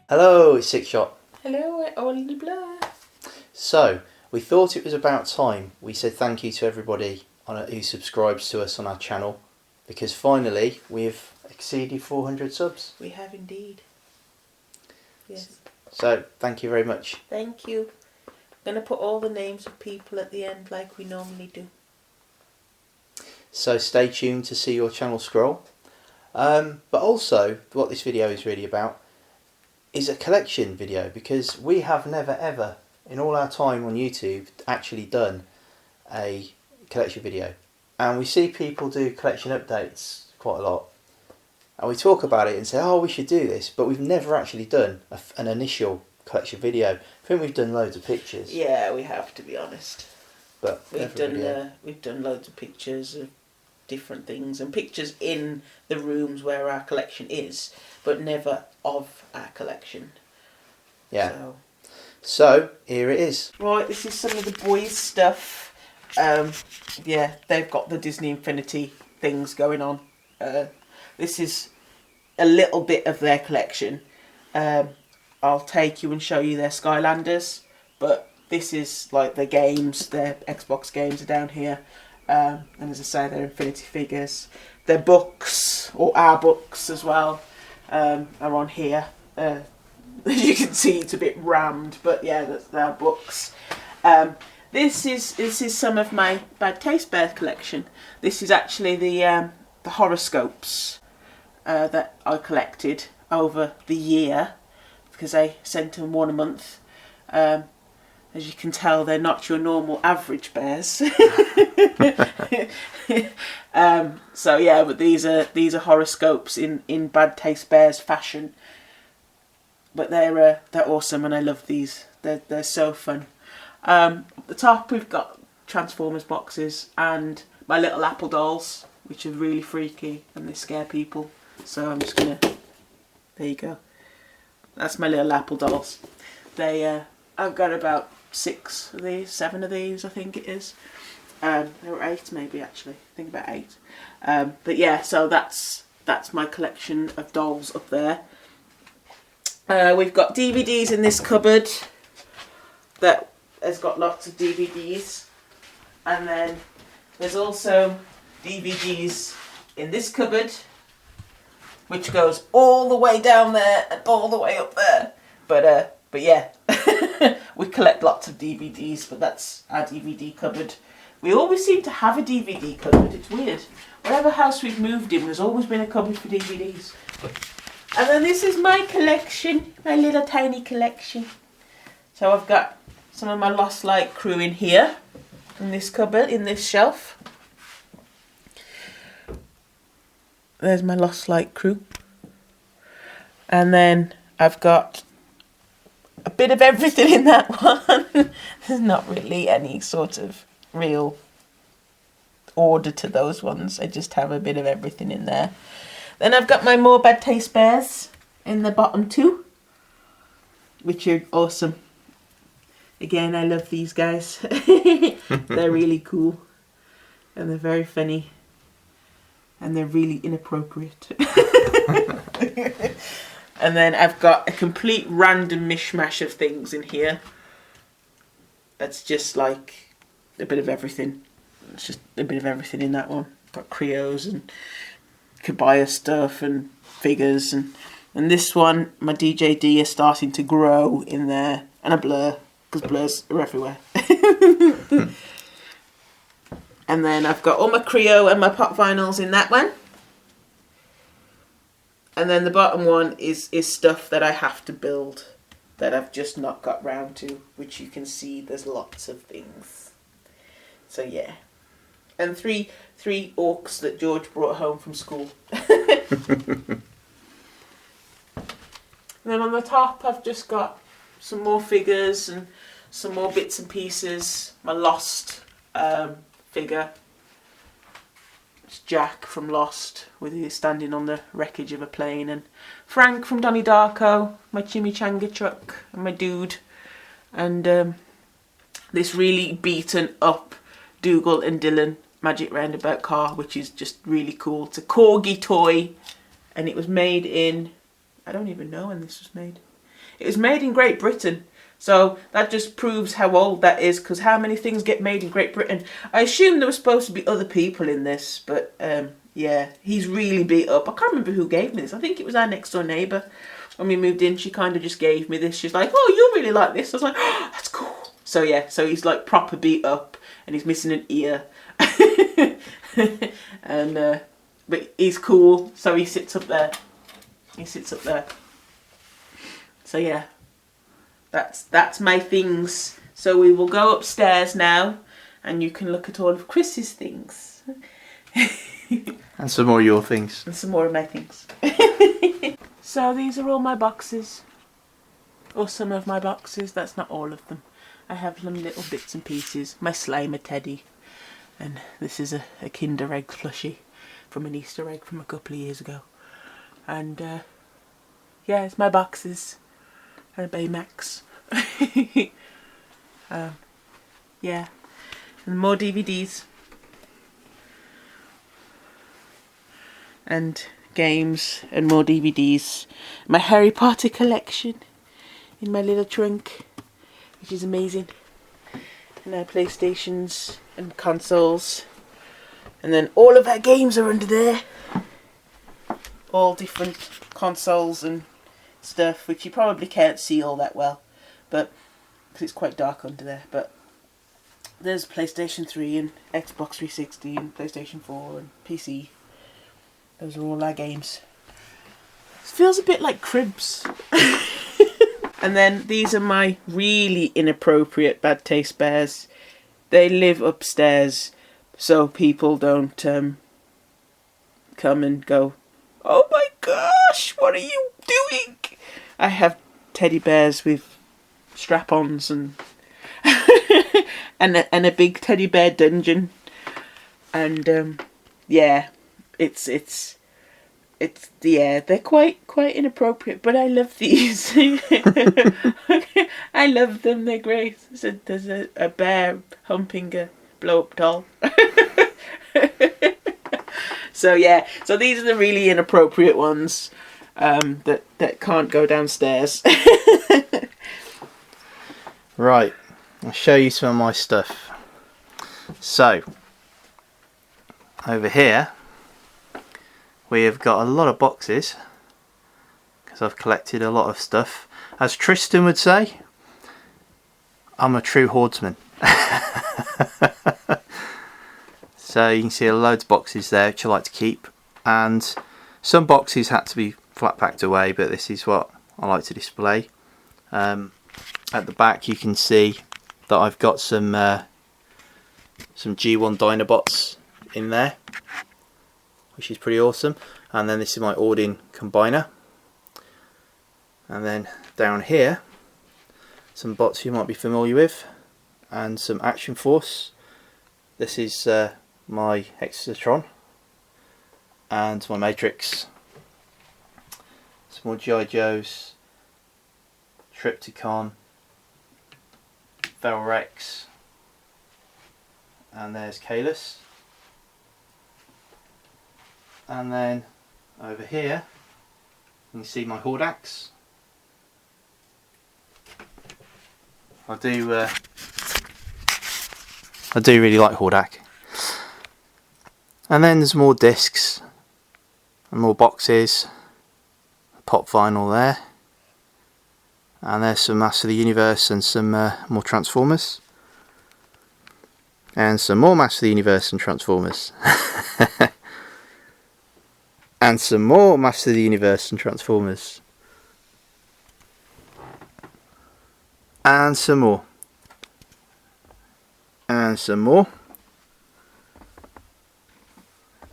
Hello, it's Six Shot. Hello, Ollie Blurr. So, we thought it was about time we said thank you to everybody who subscribes to us on our channel, because finally we've exceeded 400 subs. We have indeed. Yes. So, thank you very much. Thank you. I'm going to put all the names of people at the end like we normally do. So, stay tuned to see your channel scroll. But also, what this video is really about is a collection video, because we have never ever, in all our time on YouTube, actually done a collection video. And we see people do collection updates quite a lot. And we talk about it and say, oh, we should do this, but we've never actually done an initial collection video. I think we've done loads of pictures. Yeah, we have, to be honest. But we've done loads of pictures of different things and pictures in the rooms where our collection is, but never of our collection. Yeah. So here it is. Right, this is some of the boys' stuff. Yeah, they've got the Disney Infinity things going on. This is a little bit of their collection. I'll take you and show you their Skylanders, but this is like the games, their Xbox games are down here. And as I say, they're Infinity figures. Their books, or our books as well, are on here. As you can see, it's a bit rammed, but yeah, that's their books. This is some of my Bad Taste Bear collection. This is actually the horoscopes that I collected over the year, because I sent them one a month. As you can tell, they're not your normal average bears. So yeah, but these are horoscopes in Bad Taste Bears fashion. But they're awesome, and I love these. They're so fun. At the top we've got Transformers boxes and my little Apple dolls, which are really freaky and they scare people. So I'm just gonna. There you go. That's my little Apple dolls. I've got about 7 of these, I think it is. There were 8 maybe, actually. I think about 8. But yeah, so that's my collection of dolls up there. We've got DVDs in this cupboard that has got lots of DVDs. And then there's also DVDs in this cupboard, which goes all the way down there and all the way up there. But yeah, we collect lots of DVDs, but that's our DVD cupboard. We always seem to have a DVD cupboard. It's weird. Whatever house we've moved in, there's always been a cupboard for DVDs. And then this is my collection, my little tiny collection. So I've got some of my Lost Light crew in here, in this cupboard, in this shelf. There's my Lost Light crew. And then I've got a bit of everything in that one. There's not really any sort of real order to those ones. I just have a bit of everything in there. Then I've got my more Bad Taste Bears in the bottom 2, which are awesome. Again, I love these guys. They're really cool. And they're very funny. And they're really inappropriate. And then I've got a complete random mishmash of things in here. That's just like a bit of everything. It's just a bit of everything in that one. Got Creos and Kabaya stuff and figures. And this one, my DJD is starting to grow in there. And a Blurr, because Blurs are everywhere. And then I've got all my Creo and my pop vinyls in that one. And then the bottom one is stuff that I have to build, that I've just not got round to, which you can see there's lots of things. So yeah. And three orcs that George brought home from school. And then on the top I've just got some more figures and some more bits and pieces. My Lost figure. It's Jack from Lost, with him standing on the wreckage of a plane, and Frank from Donnie Darko, my chimichanga truck, and my dude, and this really beaten up Dougal and Dylan Magic Roundabout car, which is just really cool. It's a Corgi toy, and it was made in, I don't even know when this was made. It was made in Great Britain. So that just proves how old that is, because how many things get made in Great Britain? I assume there were supposed to be other people in this, but yeah, he's really beat up. I can't remember who gave me this. I think it was our next door neighbour. When we moved in, she kind of just gave me this. She's like, oh, you really like this. I was like, oh, that's cool. So yeah, so he's like proper beat up and he's missing an ear. And but he's cool, so he sits up there. He sits up there. So yeah, that's my things. So we will go upstairs now, and you can look at all of Chris's things. And some more of your things. And some more of my things. So these are all my boxes. Or some of my boxes. That's not all of them. I have them little bits and pieces. My Slimer teddy. And this is a Kinder Egg plushie from an Easter egg from a couple of years ago. And yeah, it's my boxes. And a Baymax. Yeah. And more DVDs. And games and more DVDs. My Harry Potter collection in my little trunk, which is amazing. And our PlayStations and consoles. And then all of our games are under there. All different consoles and stuff, which you probably can't see all that well, but because it's quite dark under there. But there's PlayStation 3 and Xbox 360 and PlayStation 4 and PC. Those are all our games. It feels a bit like cribs. And then these are my really inappropriate bad taste bears. They live upstairs, so people don't come and go, oh my gosh, what are you doing? I have teddy bears with strap-ons and and a big teddy bear dungeon. And yeah, it's yeah, they're quite inappropriate, but I love these. I love them, they're great. So there's a bear humping a blow-up doll. So yeah, so these are the really inappropriate ones that can't go downstairs. Right, I'll show you some of my stuff. So, over here we have got a lot of boxes because I've collected a lot of stuff. As Tristan would say, I'm a true hoardsman. So you can see loads of boxes there which I like to keep, and some boxes had to be flat packed away, but this is what I like to display. At the back you can see that I've got some G1 Dinobots in there, which is pretty awesome. And then this is my Ordin combiner. And then down here, some bots you might be familiar with, and some Action Force. This is my Hexatron and my Matrix. Some more G.I. Joes, Triptychon, Velrex, and there's Kalis. And then over here you can see my Hordax. I do really like Hordak. And then there's more discs and more boxes, pop vinyl there, and there's some Master of the Universe and some more Transformers, and some more Master of the Universe and Transformers. And some more Master of the Universe and Transformers. And some more. And some more.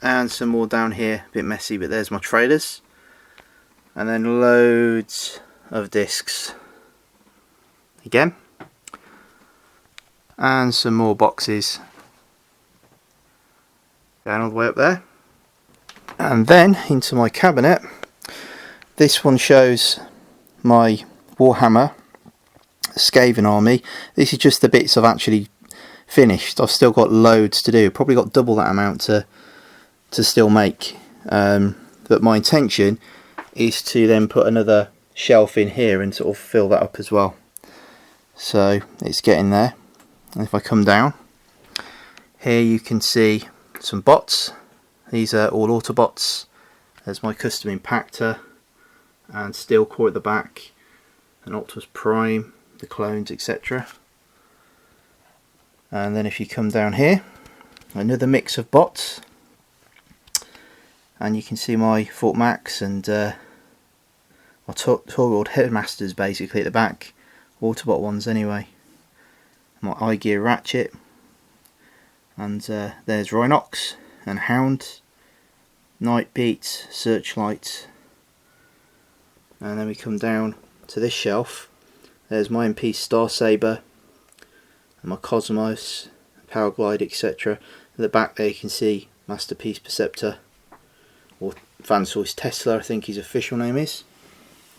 And some more down here, a bit messy, but there's my trailers. And then loads of discs again. And some more boxes going all the way up there. And then into my cabinet. This one shows my Warhammer Skaven army. This is just the bits I've actually finished. I've still got loads to do. Probably got double that amount to still make. But my intention is to then put another shelf in here and sort of fill that up as well. So it's getting there. And if I come down here, you can see some bots. These are all Autobots. There's my custom impactor and steel core at the back, and Optimus Prime, the clones, etc. And then if you come down here, another mix of bots, and you can see my Fort Max and my Tour World Headmasters basically at the back, Autobot ones anyway. My iGear Ratchet, and there's Rhinox and Hound, Night Beat, Searchlight. And then we come down to this shelf. There's my MP Star Saber and my Cosmos, Powerglide, etc. At the back there you can see Masterpiece Perceptor, or Fansource Tesla I think his official name is.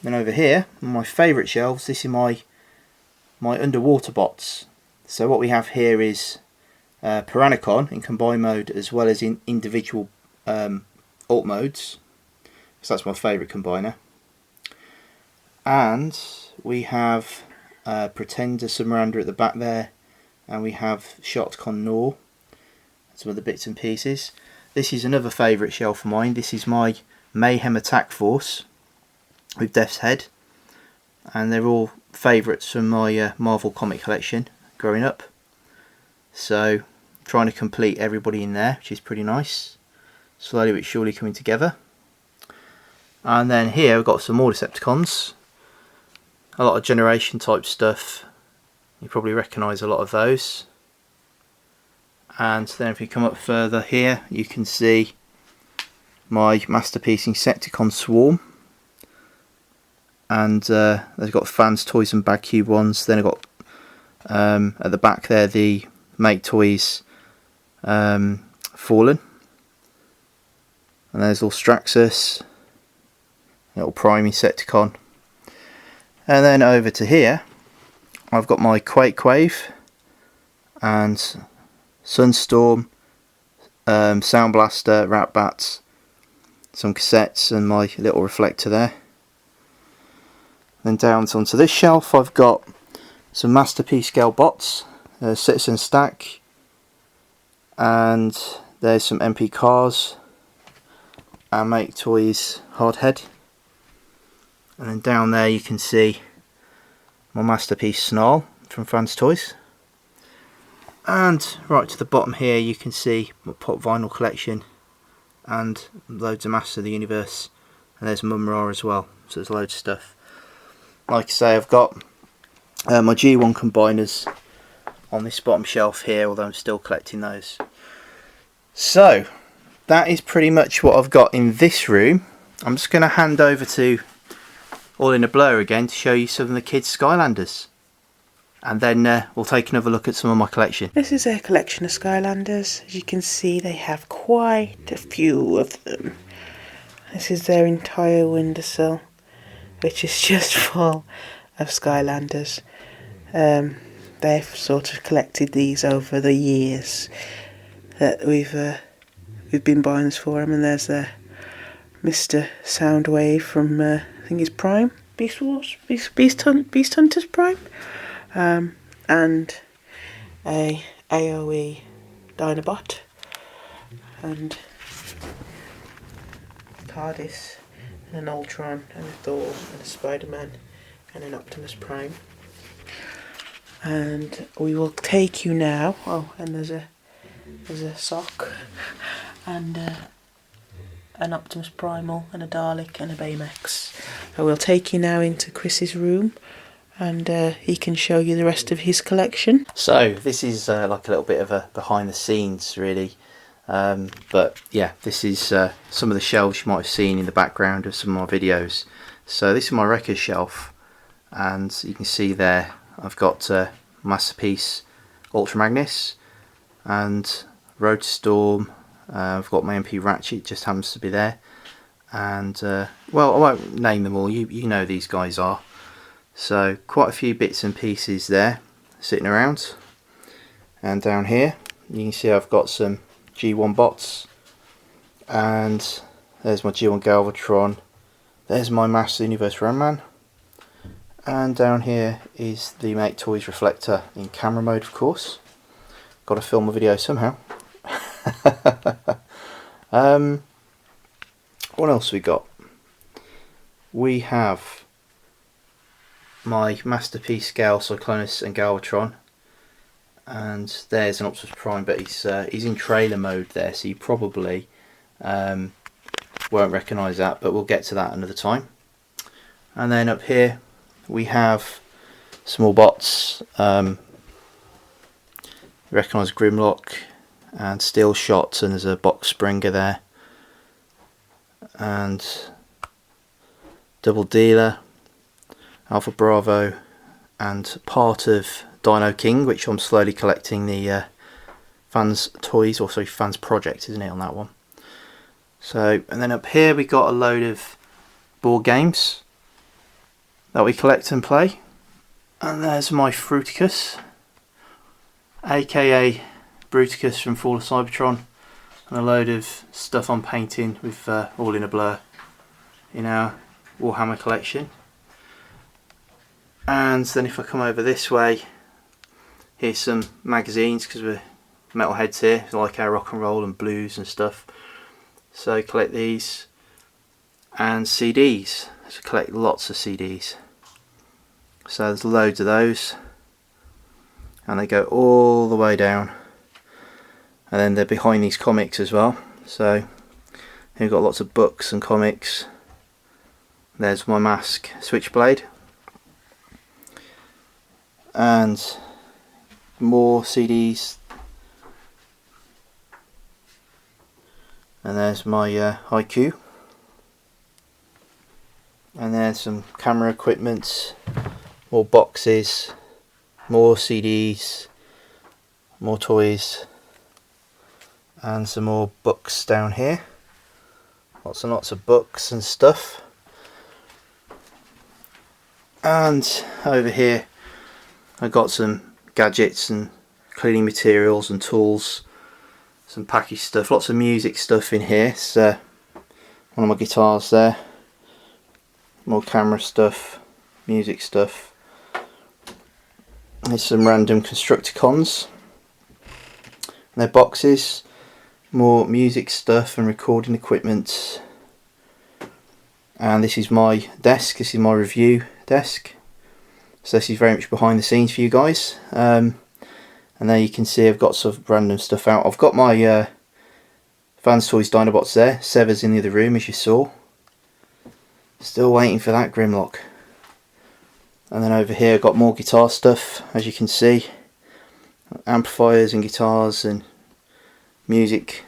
Then over here, on my favourite shelves, this is my underwater bots. So what we have here is Piranacon in combined mode as well as in individual alt modes. So that's my favourite combiner. And we have Pretender Submariner at the back there, and we have Shotcon Nor, some other bits and pieces. This is another favourite shelf of mine. This is my Mayhem Attack Force with Death's Head, and they're all favourites from my Marvel comic collection growing up. So trying to complete everybody in there, which is pretty nice. Slowly but surely coming together. And then here we've got some more Decepticons. A lot of generation type stuff. You probably recognise a lot of those. And then if you come up further here, you can see my Masterpiece Insecticon Swarm. And they've got Fans, Toys and Bag Cube ones. Then I've got at the back there the Make Toys Fallen. And there's all Straxus, little Prime Insecticon. And then over to here, I've got my Quake Wave and Sunstorm, Sound Blaster, Rat Bats, some cassettes, and my little reflector there. Then down onto this shelf, I've got some Masterpiece scale bots, Citizen Stack, and there's some MP cars and Make Toys Hardhead. And then down there you can see my Masterpiece Snarl from Fans Toys. And right to the bottom here you can see my pop vinyl collection and loads of Masters of the Universe, and there's Mumra as well, so there's loads of stuff. Like I say, I've got my G1 combiners on this bottom shelf here, although I'm still collecting those. So that is pretty much what I've got in this room. I'm just going to hand over to All in a Blur again to show you some of the kids' Skylanders, and then we'll take another look at some of my collection. This is a collection of Skylanders. As you can see, they have quite a few of them. This is their entire windowsill, which is just full of Skylanders. They've sort of collected these over the years that we've been buying this for them. And there's Mr. Soundwave from I think it's Prime, Beast Hunters Prime, and a AOE Dinobot, and TARDIS, and an Ultron, and a Thor, and a Spider-Man, and an Optimus Prime. And we will take you now. Oh, and there's a sock, and an Optimus Primal, and a Dalek, and a Baymax. So we'll take you now into Chris's room, and he can show you the rest of his collection. So this is like a little bit of a behind the scenes really, but yeah, this is some of the shelves you might have seen in the background of some of my videos. So this is my record shelf, and you can see there I've got Masterpiece Ultra Magnus and Road Storm. I've got my MP Ratchet, just happens to be there, and well, I won't name them all, you know these guys are. So quite a few bits and pieces there sitting around. And down here you can see I've got some G1 bots, and there's my G1 Galvatron, there's my Master Universe Ramman, And down here is the Make Toys reflector in camera mode, of course. Got to film a video somehow. What else we got? We have my Masterpiece scale Cyclonus and Galvatron, and there's an Optimus Prime, but he's in trailer mode there, so you probably won't recognise that, but we'll get to that another time. And then up here we have small bots. Recognise Grimlock and Steel Shot, and there's a box Springer there, and Double Dealer, Alpha Bravo, and part of Dino King, which I'm slowly collecting the fans toys, or sorry, fans project, isn't it, on that one. So, and then up here we got a load of board games that we collect and play, and there's my Fruticus, aka Bruticus from Fall of Cybertron, and a load of stuff I'm painting with all in a blur in our Warhammer collection. And then if I come over this way, here's some magazines, because we're metalheads here, we like our rock and roll and blues and stuff, so collect these. And CDs, so collect lots of CDs, so there's loads of those, and they go all the way down, and then they're behind these comics as well. So we've got lots of books and comics. There's my Mask Switchblade, and more CDs, and there's my Haiku, and there's some camera equipment, more boxes, more CDs, more toys, and some more books down here. Lots and lots of books and stuff. And over here I got some gadgets and cleaning materials and tools, some package stuff, lots of music stuff in here. So one of my guitars there, more camera stuff, music stuff. There's some random Constructicons, and they're boxes, more music stuff and recording equipment. And this is my desk, this is my review desk, so this is very much behind the scenes for you guys. And there you can see I've got some random stuff out. I've got my Fans Toys Dinobots there, Sever's in the other room as you saw, still waiting for that Grimlock. And then over here I've got more guitar stuff, as you can see, amplifiers and guitars and music.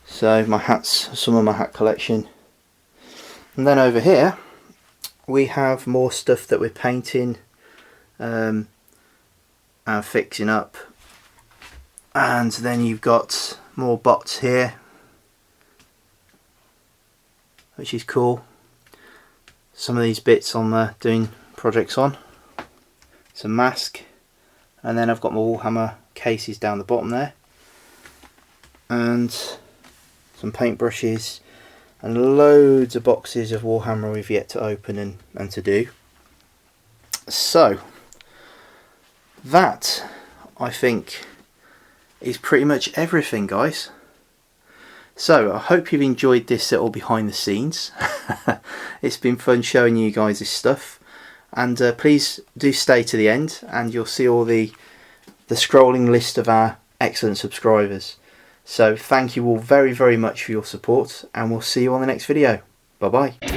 So my hats, some of my hat collection. And then over here we have more stuff that we're painting and fixing up. And then you've got more bots here, which is cool. Some of these bits I'm doing projects on. Some mask, and then I've got my Warhammer cases down the bottom there, and some paintbrushes, and loads of boxes of Warhammer we've yet to open and to do. So that, I think, is pretty much everything, guys. So I hope you've enjoyed this little behind the scenes. It's been fun showing you guys this stuff, and please do stay to the end and you'll see all the scrolling list of our excellent subscribers. So thank you all very, very much for your support, and we'll see you on the next video. Bye bye.